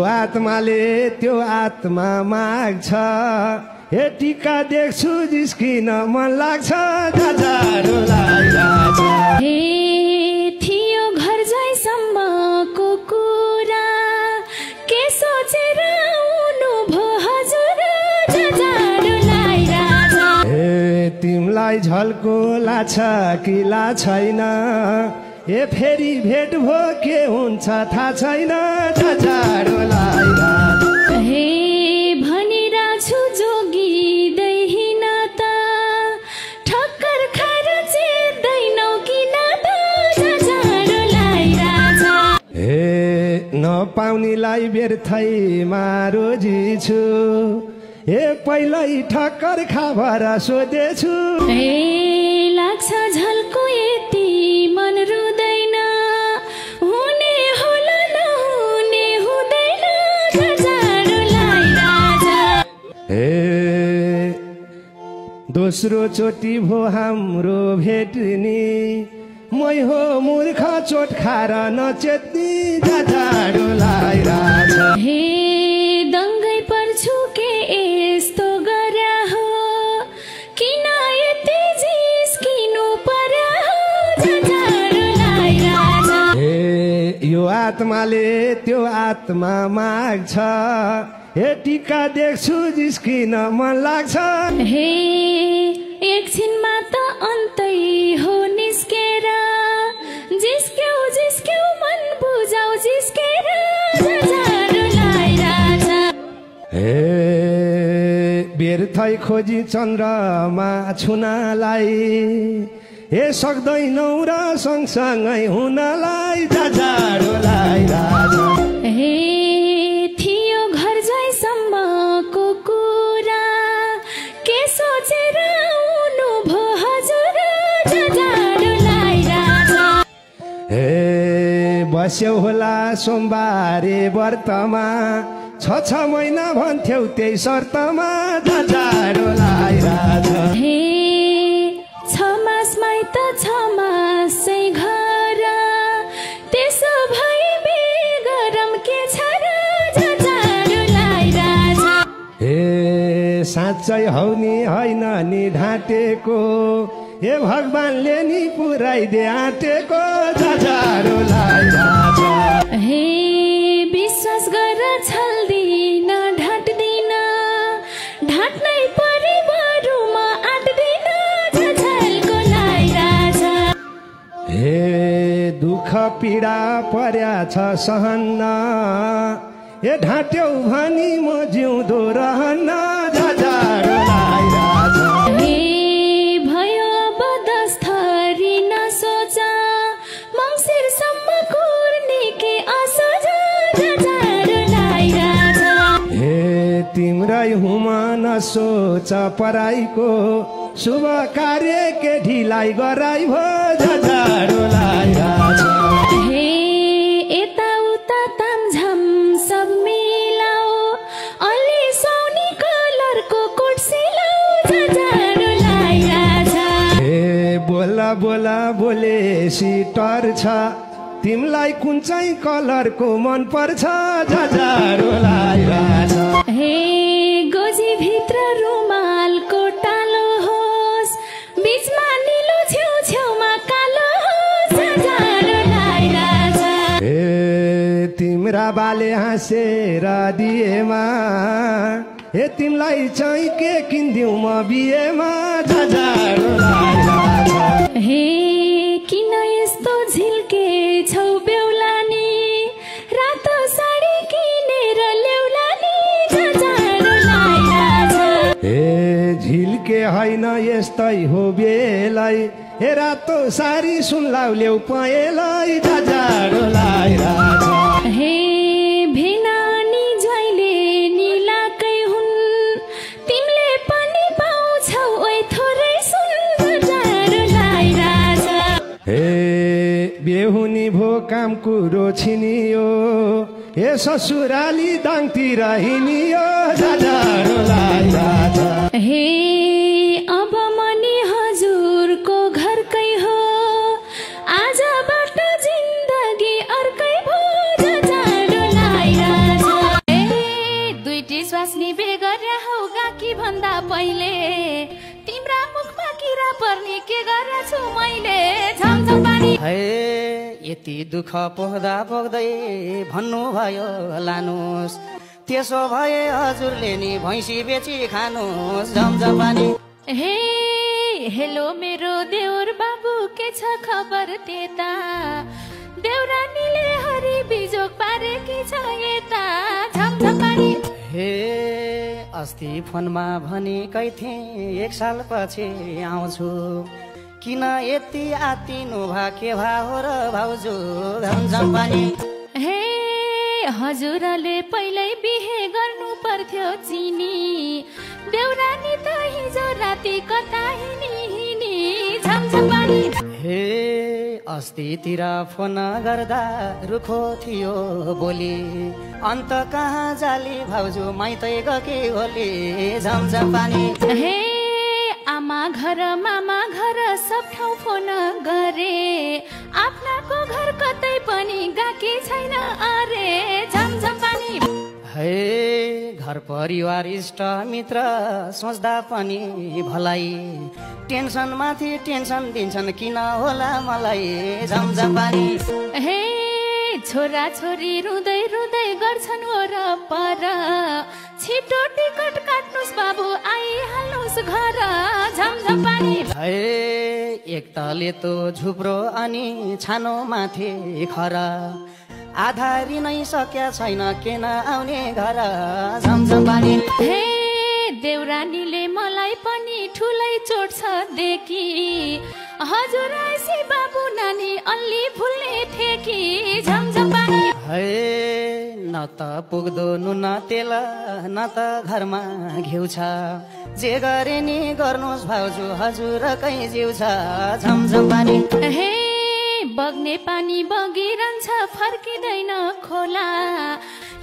आत्माले त्यो आत्मा माग्छ हे टीका देख्छु जिस्किन मन लाग्छ जाजारो लागिरहेछ हे थियो घर जाइसम्मको कुरा के सोचेर आउनु भो हजुर जाजारो लागिरहेछ हे तिमलाई झल्को लाग्छ कि छैन ए फेरि भेट भो के हुन्छ थाहा छैन जाजारो लागिरहेछ हे भनिरहेछु जोगिँदै हिँड त ठक्कर खाएर चेत्दैनौ किन त जाजारो लागिरहेछ हे नपाउनेलाई व्यर्थैमा रोजिछु हे पहिल्यै ठक्कर खाभर सोधेछु हे लाग्छ झल्को यति मन रुँदैन हुने होला नहुने हुँदैन जाजारो लागिरहेछ हे दोस्रो चोटि भो हाम्रो भेट्ने मै हो मूर्ख चोट खाएर नचेत्ने जाजारो लागिरहेछ हे दङ्गै पर्छु के यस्तो गर्या हो किन यति जिस्किनु पर्या हो जाजारो लागिरहेछ हे यो आत्माले त्यो आत्मा माग्छ हे टीका देख्छु जिस्किन मन लाग्छ हे एकछिनमा त अन्तै हो निस्केर जिस्क्यौ मन बुझाउ जिस्केर जाजारो लागिरहेछ हे व्यर्थै खोजी चन्द्रमा छुनलाई हे सक्दैनौ र सँगसँगै हुनलाई जाजारो लागिरहेछ हे थियो घर जाइसम्मको कुरा के सोचेर आउनु भो हजुर जाजारो लागिरहेछ हे बस्यौ होला सोमबारे व्रतमा छ महिना भन्थ्यौ त्यही शर्तमा जाजारो लागिरहेछ हे 6 मासमै त 6 मासै घर त्यसो भए बेगरम के छ र जाजारो लागिरहेछ हे साँच्चै हौ नि होइन नि ढाँटेको हे भगवानले नि पुऱ्याइदे आँटेको जाजारो लागिरहेछ हे विश्वास गर छल्दिन ढाँट्दिन ढाँट्नै परे बरु म आँट्दिन झझल्को लागिरहेछ हे दुःख पीडा पर्या छ सहन्न हे ढाँट्यौ भनी म जिउँदो रहन्न जाजारो लागिरहेछ हे भयो अब 10 थरी नसोच मङ्सिरसम्म कुर्ने के असोज जाजारो लागिरहेछ हे तिम्रै हुमा नसोच पराईको शुभ कार्य के ढिलाइ गराइ भो जाजारो लागिरहेछ हे यताउता तामझाम सब मिलाओ अलि साउनी कलरको कोट सिलाऊ जाजारो लागिरहेछ हे बोला बोला बोलेसी टर्छ तिमलाई कुन चाहिँ कलरको मन पर्छ जाजारो लागिरहेछ हे गोजी भित्र रुमालको टालो होस् बीचमा निलो छेउछेउमा कालो होस् जाजारो लागिरहेछ हे तिम्रा बाले हाँसेर दिएमा हे तिमलाई चाहिँ के किनिदिउँ म बिहेमा जाजारो लागिरहेछ हे किन यस्तो झिल्के छौ बेहुलानी रातो साडी किनेर ल्याउलानी जाजारो लागिरहेछ हे झिल्के होइन यस्तै हो बेलै हे रातो सारी सुनलाउ ल्याउ पहेँलाई जाजारो लागिरहेछ हे भेनानी ज्वाइँले निलाकै हुन् तिमीले पनि पाउँछौ ओइ थोरै सुन जाजारो लागिरहेछ हे बेहुनी भो काम कुरो छिनियो हे ससुराली दाङतिर हिँडियो जाजारो लागिरहेछ हे अब मनी हजुरको घरकै हो आजबाट जिन्दगी अर्कै भो जाजारो लागिरहेछ गरे हौ गाकी भन्दा पहिले तिम्रा मुखमा किरा पर्ने के गरेछु मैले झमझम पानी है यति दुःख पोख्दा पोख्दै भन्नुभयो लानुहोस् त्यसो भए हजुरले नि भैँसी बेची खानुहोस् झमझम पानी हे हेलो मेरो देउर बाबु के छ खबर त्यता देउरानीले हरि बिजोग पारेकी छ यता झमझम पानी हे अस्ति फोनमा भनेकै थिएँ 1 सालपछि आउँछु किन यति आत्तिनु भा के भा हो र भाउजू झमझम पानी हे हजुरले पहिल्यै बिहे गर्नु पर्थ्यो चिनी देउरानी त हिजो राति कता हिनी झमझम पानी हे अस्तितिर फोन गर्दा रुखो थियो बोली अन्त कहाँ जाली भाउजू माइतै गके होली झमझम पानी हे आमा घर मामा घर सब ठाउँ फोन गरे आफ्नाको घर कतै पनि गाकी छैन अरे झमझम पानी हे घर परिवार इष्ट मित्र सोच्दा पनि भलाइ टेन्सन माथि टेन्सन दिन्छन् किन होला मलाई झमझम पानी हे छोरा छोरी रुँदै रुँदै गर्छन् वरपर छिटो टिकट काट्नुस् बाबु आइहाल्नुस् घर झमझम पानी है एक तले तो झुप्रो अनि छानो माथि खरा आधा रिनै सक्या छैन किन आउने घर झमझम पानी हे देउरानीले मलाई पनि ठुलै चोट छ देखि हजुर आइसी बाबु नानी अलि भुल्ने ठेकी झमझम पानी है न त पुग्दो नुन तेल न त घरमा घिउ छ जे गरे नि गर्नुहोस् भाउजू हजुरकै जिउ छ झमझम पानी हे बग्ने पानी बगिरहन्छ फर्किँदैन खोला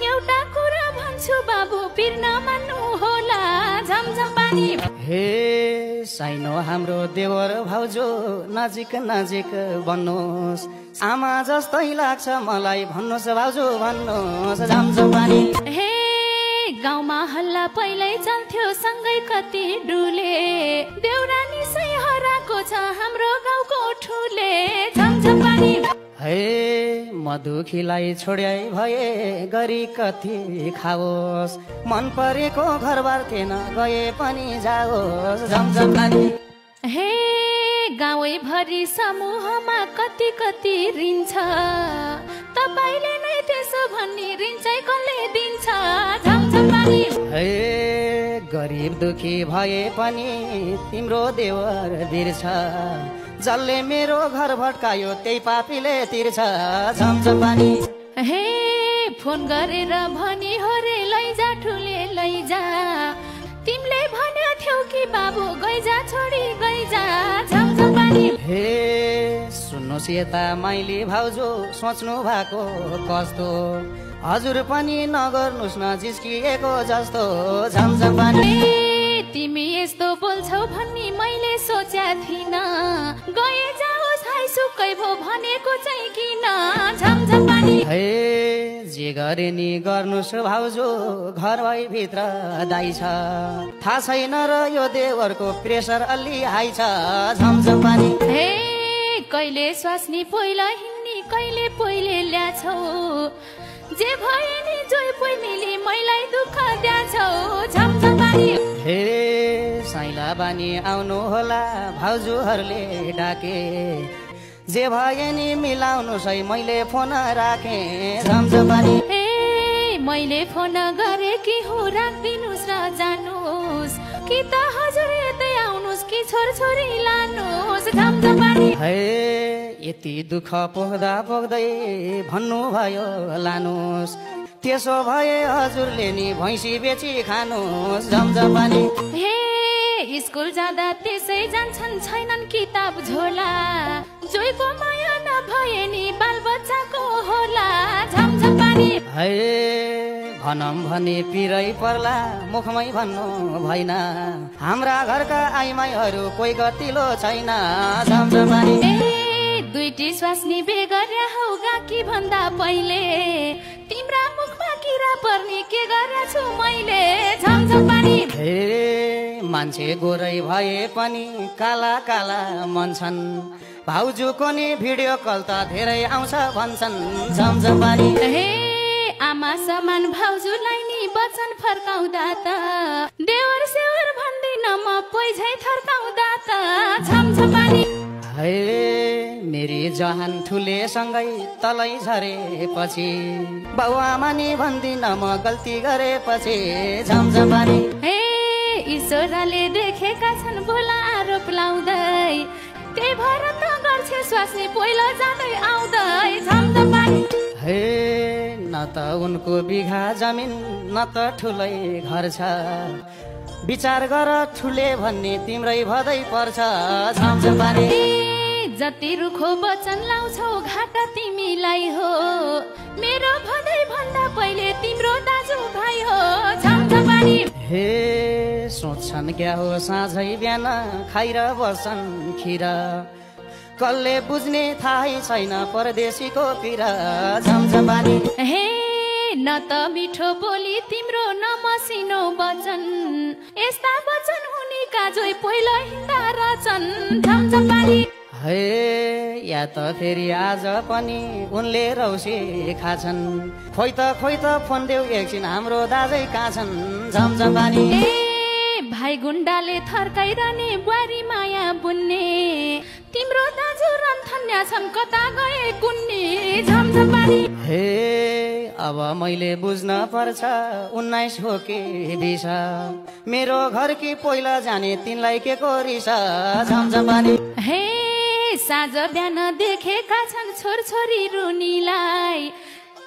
एउटा कुरा भन्छु बाबु पिर्न मान्नु होला झमझम पानी हे साइनो हाम्रो देवर भाउजू नजिक नजिक बन्नुहोस् आमा जस्तै लाग्छ मलाई भन्नुहोस् भाउजू भन्नुहोस् झमझम पानी हे गाउँमा हल्ला पहिल्यै चल्थ्यो सँगै कति डुले देउरानी सै हराएको छ हाम्रो गाउँको ठुले झमझम पानी हे मधुखीलाई छोड्याइ भए गरी कति खाओस् मन परेको घरबार थिएन गए पनि जाओस् झमझम पानी हे गाउँै भरि समूहमा कति कति रिन्छ तपाईले नै त्यसो भन्ने ऋण चाहिँ कसले दिन्छ झमझम पानी हे गरिब दुखी भए पनि तिम्रो देवर वीर छ जसले मेरो घर भट्कायो त्यही पापीले तिर्छ झमझम पानी हे फोन गरेर भनी हो रे लैजा ठुले लैजा तिमीले भन्यो थियौ कि बाबु गइजा छोडी गइजा झमझम पानी हे सुन्नुहोस् यता माइली भाउजू सोच्नु भएको कस्तो हजुर पनि नगर्नुहोस् न जिस्किएको जस्तो झमझम पानी तिमी यस्तो बोल्छौ भन्ने मैले सोच्या थिइन गए जाओस् हाइसुकै भो भनेको चाहिँ किन झमझम पानी हे जे गरे नि गर्नुहोस् भाउजू घर भित्र दाइ छ थाहा छैन र यो देवरको प्रेसर अलि हाई छ झमझम पानी हे कहिले स्वास्नी पहिला हिँड्ने कहिले पहिले ल्याछौ जे भए नि जोइ पहिनीले मैलाई दुःख द्याछौ झमझम पानी हे साइला बानी आउनु होला भाउजूहरूले डाके जे भए नि मिलाउनु सै मैले फोन राखे झमझम पानी हे मैले फोन गरे कि हो राखिदिनुस् र जानुस् कि त हजुर यतै आउनुस् कि छोरछोरी लानुस् झमझम पानी है यति दुःख पोख्दा पोख्दै भन्नुभयो लानुहोस् त्यसो भए हजुरले नि भैँसी बेची खानुहोस् झमझम पानी हे स्कुल जाँदा त्यसै जान्छन् छैनन् किताब झोला जोइको माया नभए नि बालबच्चाको होला झमझम पानी है भनौँ भने पिरै पर्ला मुखमै भन्नु भएन हाम्रा घरका आइमाईहरू कोही गतिलो छैन झमझम पानी दुईटी स्वास्नी बेगर्या हौ गाकी भन्दा पहिले तिम्रा मुखमा कि किरा पर्ने के गरेछु मैले झमझम पानी हे मान्छे गोरै भए पनि काला काला मन छन् भाउजूको नि भिडियो कल त धेरै आउँछ भन्छन् झमझम पानी हे आमा समान भाउजूलाई नि वचन फर्काउँदा त देवर सेवर भन्दिन म पैझै थर्काउँदा त झमझम पानी हे मेरी जहान ठुलेसँगै तलै झरेपछि बाउआमा नि भन्दिन म गल्ती गरेपछि झमझम पानी हे ईश्वरले देखेका छन् बोला आरोप लाउँदै त्यही भएर त गर्छे स्वास्नी पहिलो जाँदै आउँदै झमझम पानी हे न त उनको बिघा जमिन न त ठुलै घर छ विचार गर ठुले भन्ने तिम्रै भदै पर्छ झमझम पानी जति रुखो वचन लाउँछौ घाटा तिमीलाई हो मेरो भदै भन्दा पहिले तिम्रो दाजु भाइ हो झमझम पानी हे सोच्छन् क्या हो साँझै बिहान खाइर बस्छन् खिरा कसले बुझ्ने थाहै छैन परदेशीको पिरा झमझम पानी हे न त मिठो बोली तिम्रो न मसिनो वचन यस्ता वचन हुने काजोइ पहिलो हिँड्दा रचन झमझम पानी हे या त फेरि आज पनि उनले रौसी खाछन् खोइ त फोन देऊ एकछिन हाम्रो दाजै कहाँ छन् झमझम पानी भाइ गुण्डाले थर्काइरहने बुहारी माया बुन्ने तिम्रो दाजु रन्थन्या छन् कता गए कुन्नी झमझम पानी हे अब मैले बुझ्न पर्छ 19 हो के 20 मेरो घर कि पहिला जाने तिनलाई के को रिस झमझम पानी हे साँझ बिहान देखेका छन् छोरछोरी रुनीलाई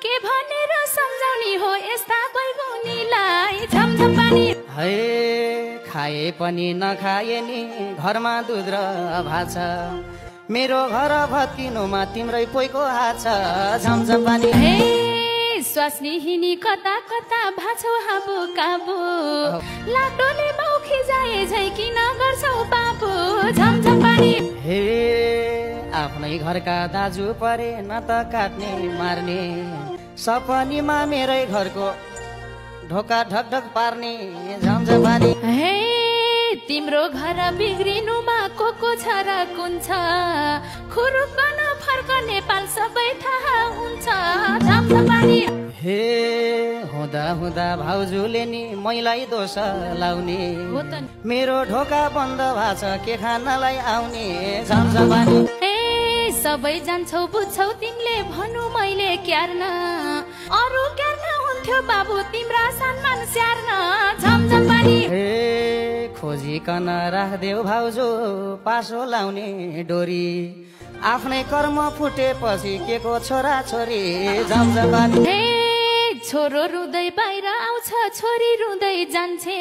के भनेर सम्झाउने हो यस्ता बैगुनीलाई झमझम पानी हे खाए पनि नखाए नि घरमा दुध र भात छ मेरो घर भत्किनुमा तिम्रै पोइको हात छ झमझम पानी हे स्वास्नी हिनी कता कता भाछौ हाबु काबु लाटोले बाउखी जाए झै किन गर्छौ बाबु झमझम पानी हे आफ्नै घरका दाजु परे न त काट्ने मार्ने सपनीमा मेरै घरको ढोका ढकढक पार्ने झमझम पानी हे तिम्रो घर बिग्रिनुमा को छ र कुन छ खुरुकन फर्क नेपाल सबै थाहा हुन्छ झमझम पानी हे हुँदा हुँदा भाउजूले नि मैलाई दोष लाउने मेरो ढोका बन्द भएको छ के खानलाई आउने झमझम पानी हे सबै जान्छौ बुझ्छौ तिमीले भन्नु मैले क्यार्न अरू क्यार्न हुन्थ्यो बाबु तिम्रा सम्मान स्याहार्न झमझम पानी हे खोजिकन राखदेऊ भाउजू पासो लाउने डोरी आफ्नै कर्म फुटेपछि के को छोरा छोरी झमझम पानी हे छोरो रुँदै बाहिर आउँछ छोरी रुँदै जान्छे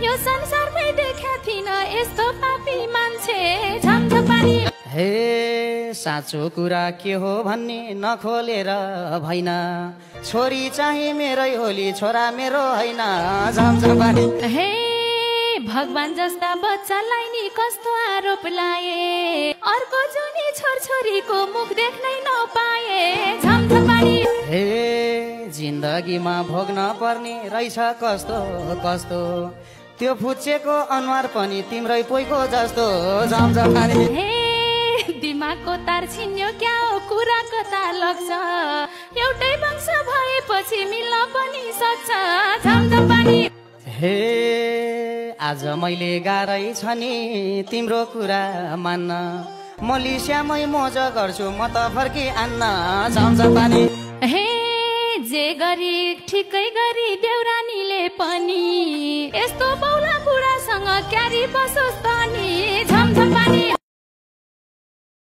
यो संसारमै देखा थिन यस्तो पापी मान्छे झमझम पानी हे साँचो कुरा के हो भन्ने नखोलेर भइन छोरी चाहिँ मेरै होली छोरा मेरो होइन झमझम पानी हे भगवान जस्ता बच्चालाई नि कस्तो आरोप लाए अर्को जुनी छोरछोरीको मुख देख्नै नपाए झमझम पानी हे जिन्दगीमा भोग्न पर्ने रहेछ कस्तो कस्तो त्यो फुच्चेको अनुहार पनि तिम्रै पोइको जस्तो झमझम पानी हे दिमागको तार छिन्यो क्या हो कुरा कता लाग्छ एउटै वंश भएपछि मिल्न पनि सक्छ झमझम पानी हे आज मैले गाह्रै छ नि तिम्रो कुरा मान्न मलेसियामै मोज गर्छु म त फर्की आन्न झमझम पानी हे जे गरी ठिकै गरी देउरानीले पनि यस्तो बौला बुढासँग क्यारी बसोस् त नि झमझम पानी